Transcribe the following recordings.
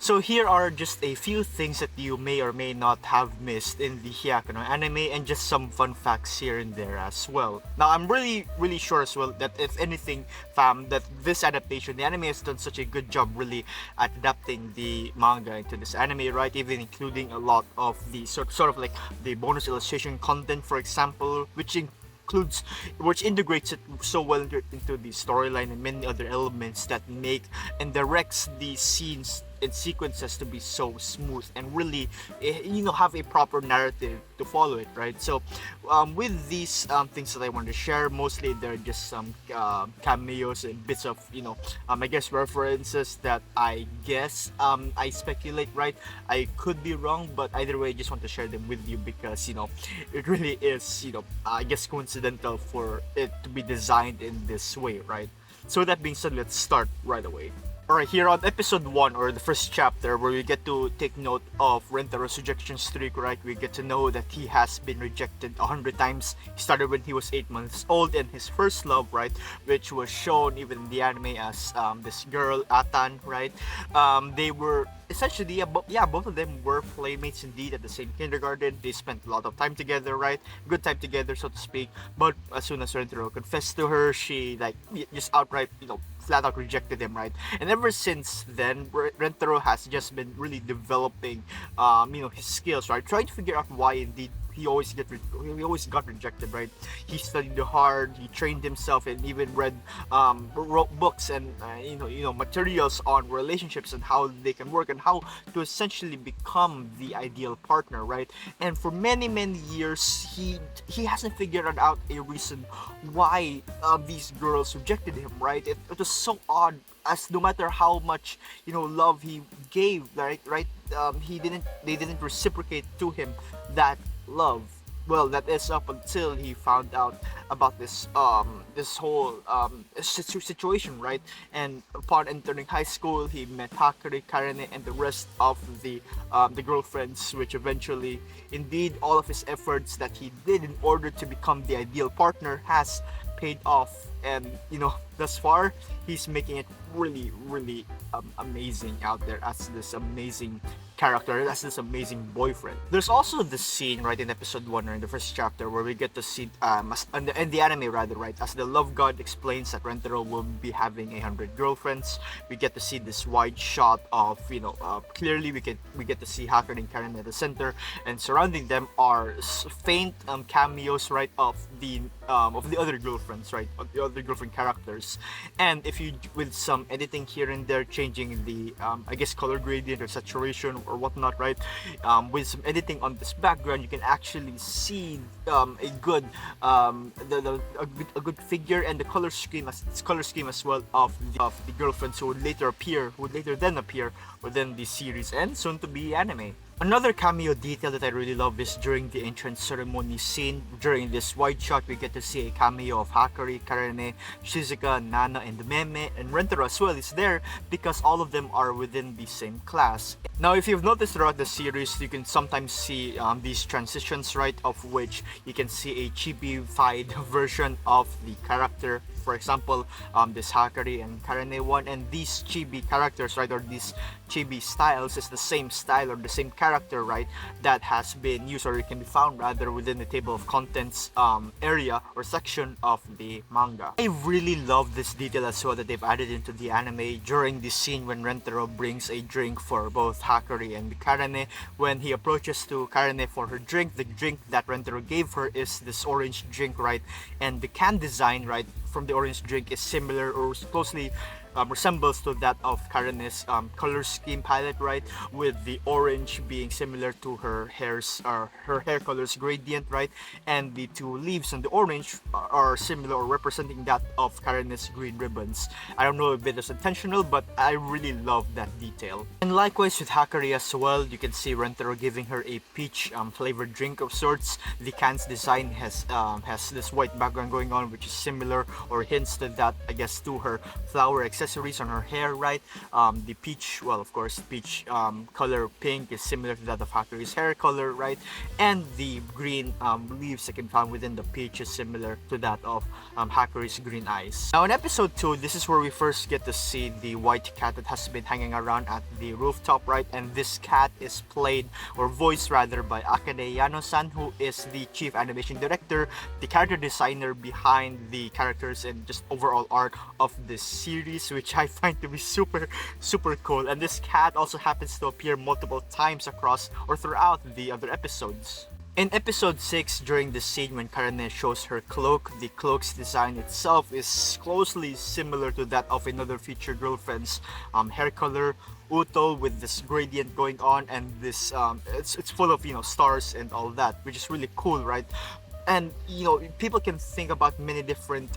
So here are just a few things that you may or may not have missed in the Hyakkano anime, and just some fun facts here and there as well. Now I'm really sure as well that if anything, fam, that this adaptation, the anime has done such a good job really at adapting the manga into this anime, right? Even including a lot of the sort of like the bonus illustration content, for example, includes which integrates it so well into the storyline and many other elements that make and directs the scenes and sequences to be so smooth and really have a proper narrative to follow it, right? So with these things that I want to share, mostly they're just some cameos and bits of I guess references that I guess I speculate, right? I could be wrong, but either way I just want to share them with you because it really is I guess coincidental for it to be designed in this way, right? So with that being said, let's start right away. Alright, here on episode 1, or the first chapter, where we get to take note of Rentero's rejection streak, right? We get to know that he has been rejected 100 times. He started when he was 8 months old, and his first love, right? Which was shown even in the anime as this girl, Atan, right? They were essentially, both of them were playmates indeed at the same kindergarten. They spent a lot of time together, right? Good time together, so to speak. But as soon as Rentero confessed to her, she just outright, flat out rejected him, right? And ever since then, Rentero has just been really developing, his skills, right? Trying to figure out why indeed he always got rejected, right? He studied hard, he trained himself, and even read wrote books and materials on relationships and how they can work and how to essentially become the ideal partner, right? And for many years, he hasn't figured out a reason why these girls rejected him, right? It was so odd, as no matter how much love he gave, right, they didn't reciprocate to him that love. Well, that is up until he found out about this whole situation, right? And upon entering high school, he met Hakari, Karane, and the rest of the girlfriends, which eventually, indeed, all of his efforts that he did in order to become the ideal partner has paid off. And thus far, he's making it really amazing out there as this amazing character, as this amazing boyfriend. There's also this scene right in episode 1, or in the first chapter, where we get to see in the anime rather, right, as the love god explains that Rentero will be having 100 girlfriends. We get to see this wide shot of clearly we get to see Hacker and Karen at the center, and surrounding them are faint cameos, right, of the other girlfriends, right, of the other girlfriend characters. And if you, with some editing here and there, changing the I guess color gradient or saturation or whatnot, right, with some editing on this background, you can actually see a good a good figure and the color scheme as well of the girlfriends who would later then appear within the series and soon to be anime. Another cameo detail that I really love is during the entrance ceremony scene. During this wide shot, we get to see a cameo of Hakari, Karane, Shizuka, Nana, and Meme, and Rentero as well is there because all of them are within the same class. Now, if you've noticed throughout the series, you can sometimes see these transitions, right, of which you can see a chibi-fied version of the character. For example, this Hakari and Karane one, and these chibi characters, right, or these chibi styles is the same style or the same character, right, that has been used, or it can be found rather within the table of contents area or section of the manga. I really love this detail as well that they've added into the anime during the scene when Rentero brings a drink for both Hakari and Karane. When he approaches to Karane for her drink, the drink that Rentero gave her is this orange drink, right, and the can design, right, from the orange drink is similar or closely resembles to that of Karene's color scheme palette, right, with the orange being similar to her hair color's gradient, right, and the two leaves on the orange are similar or representing that of Karene's green ribbons. I don't know if it is intentional, but I really love that detail. And likewise with Hakari as well, you can see Rentero giving her a peach flavored drink of sorts. The can's design has this white background going on, which is similar or hints to that, I guess, to her flower accessory accessories on her hair, right? The peach, well, of course, peach color pink is similar to that of Hakure's hair color, right? And the green leaves that can be found within the peach is similar to that of Hakure's green eyes. Now in episode 2, this is where we first get to see the white cat that has been hanging around at the rooftop, right? And this cat is played, or voiced rather, by Akane Yano-san, who is the chief animation director, the character designer behind the characters and just overall art of this series, which I find to be super cool. And this cat also happens to appear multiple times across or throughout the other episodes. In episode 6, during the scene when Karane shows her cloak, the cloak's design itself is closely similar to that of another future girlfriend's hair color, Uto, with this gradient going on, and this it's full of, you know, stars and all that, which is really cool, right? And you know, people can think about many different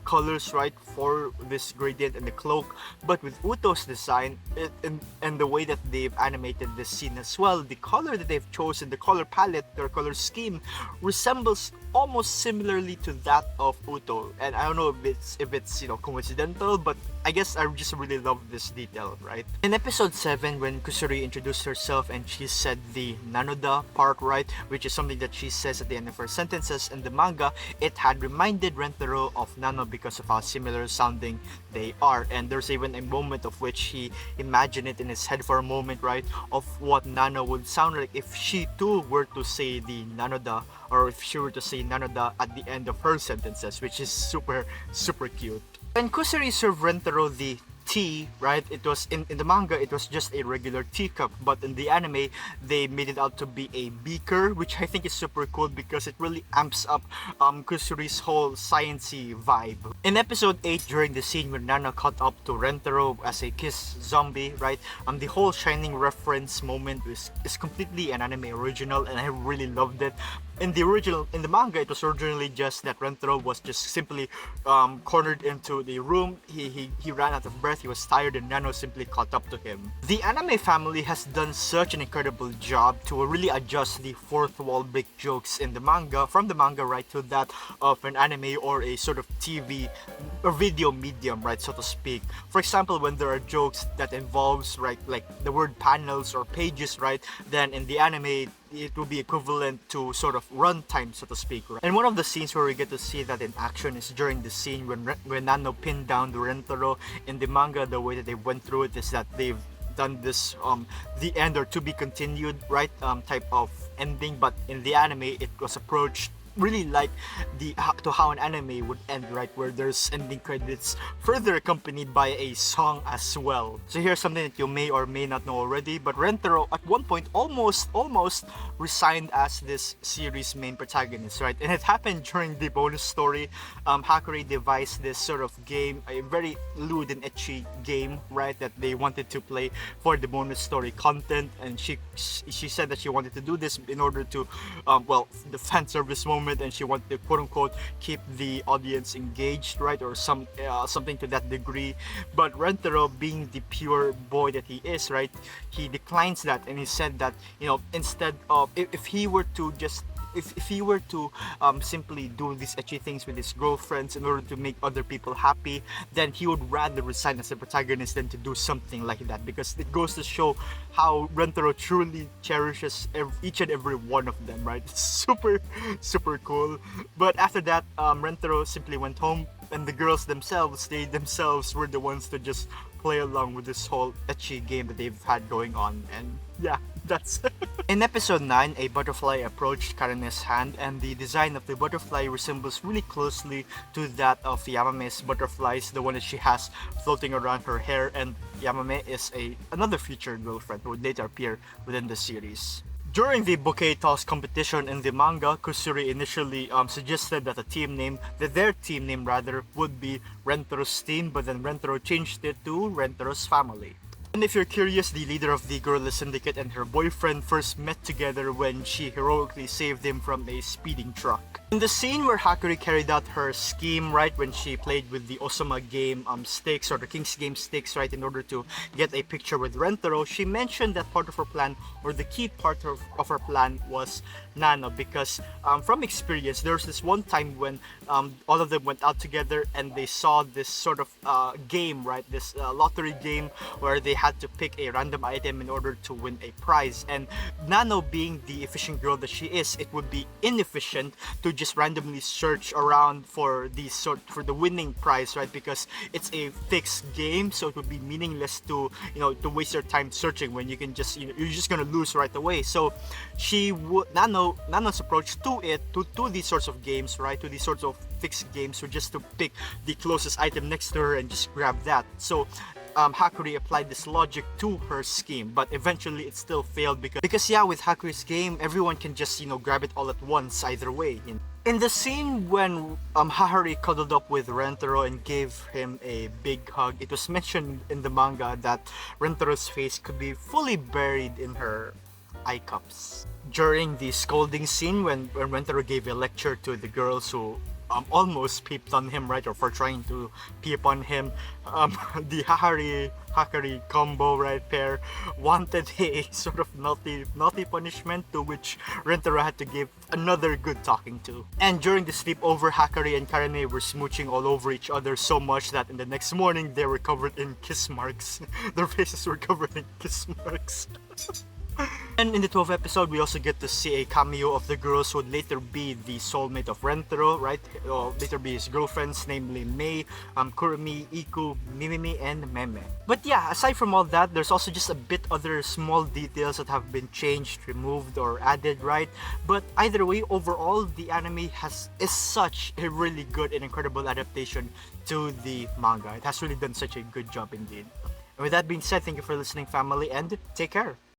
colors, right, for this gradient and the cloak, but with Uto's design and the way that they've animated this scene as well, the color that they've chosen, the color palette, their color scheme, resembles almost similarly to that of Uto. And I don't know if it's you know, coincidental, but I guess I just really love this detail, right? In episode 7, when Kusuri introduced herself and she said the nanoda part, right, which is something that she says at the end of her sentences in the manga, it had reminded Rentaro of Nano because of how similar sounding they are. And there's even a moment of which he imagined it in his head for a moment, right, of what Nano would sound like if she too were to say the nanoda, or if she were to say nanoda at the end of her sentences, which is super cute. When Kusuri served Rentaro the tea, right, it was in the manga it was just a regular teacup, but in the anime they made it out to be a beaker, which I think is super cool because it really amps up Kusuri's whole sciencey vibe. In episode 8, during the scene when Nana caught up to Rentaro as a kiss zombie, right, the whole Shining reference moment is completely an anime original, and I really loved it. In the manga, it was originally just that Rentaro was just simply cornered into the room. He ran out of breath, he was tired, and Nano simply caught up to him. The anime family has done such an incredible job to really adjust the fourth wall break jokes in the manga, from the manga, right, to that of an anime or a sort of TV or video medium, right, so to speak. For example, when there are jokes that involves, right, like the word panels or pages, right, then in the anime it will be equivalent to sort of runtime, so to speak, right? And one of the scenes where we get to see that in action is during the scene when Nano pinned down the Rentaro. In the manga, the way that they went through it is that they've done this the end or to be continued, right, type of ending, but in the anime it was approached really like how an anime would end, right, where there's ending credits further accompanied by a song as well. So here's something that you may or may not know already, but Rentaro at one point almost resigned as this series main protagonist, right? And it happened during the bonus story. Hakure devised this sort of game, a very lewd and ecchi game, right, that they wanted to play for the bonus story content, and she said that she wanted to do this in order to well, the fan service moment, and she wanted to quote unquote keep the audience engaged, right, or something to that degree. But Rentaro, being the pure boy that he is, right, he declines that, and he said that, you know, instead of if he were to simply do these ecchi things with his girlfriends in order to make other people happy, then he would rather resign as a protagonist than to do something like that, because it goes to show how Rentaro truly cherishes each and every one of them, right? It's super cool. But after that, Rentaro simply went home, and the girls themselves, they themselves were the ones to just play along with this whole ecchi game that they've had going on. And yeah, that's in episode 9, a butterfly approached Karane's hand, and the design of the butterfly resembles really closely to that of Yamame's butterflies, the one that she has floating around her hair. And Yamame is another future girlfriend who would later appear within the series. During the bouquet toss competition in the manga, Kusuri initially suggested that their team name rather would be Rentaro's team, but then Rentaro changed it to Rentaro's family. And if you're curious, the leader of the Girlless Syndicate and her boyfriend first met together when she heroically saved him from a speeding truck. In the scene where Hakuri carried out her scheme, right, when she played with the Osama game sticks or the King's game sticks, right, in order to get a picture with Rentaro, she mentioned that part of her plan, or the key part of her plan, was Nano, because from experience, there was this one time when all of them went out together and they saw this sort of game, right, this lottery game where they had to pick a random item in order to win a prize. And Nano, being the efficient girl that she is, it would be inefficient to just randomly search around for the winning prize, right? Because it's a fixed game, so it would be meaningless to to waste your time searching when you can just you're just gonna lose right away. So she would Nano's approach to these sorts of games, right? To these sorts of fixed games, were just to pick the closest item next to her and just grab that. So Hakuri applied this logic to her scheme, but eventually it still failed because yeah, with Hakuri's game, everyone can just grab it all at once either way. In the scene when Hakuri cuddled up with Rentaro and gave him a big hug, it was mentioned in the manga that Rentaro's face could be fully buried in her eye cups. During the scolding scene when Rentaro gave a lecture to the girls who almost peeped on him, right, or for trying to peep on him, the Hakuri combo, right, pair wanted a sort of naughty punishment, to which Rentaro had to give another good talking to. And during the sleepover, Hakuri and Karane were smooching all over each other so much that in the next morning they were covered in kiss marks. Their faces were covered in kiss marks. And in the 12th episode, we also get to see a cameo of the girls who would later be the soulmate of Rentaro, right? Later be his girlfriends, namely Mei, Kurumi, Iku, Mimimi, and Meme. But yeah, aside from all that, there's also just a bit other small details that have been changed, removed, or added, right? But either way, overall, the anime is such a really good and incredible adaptation to the manga. It has really done such a good job indeed. And with that being said, thank you for listening, family, and take care.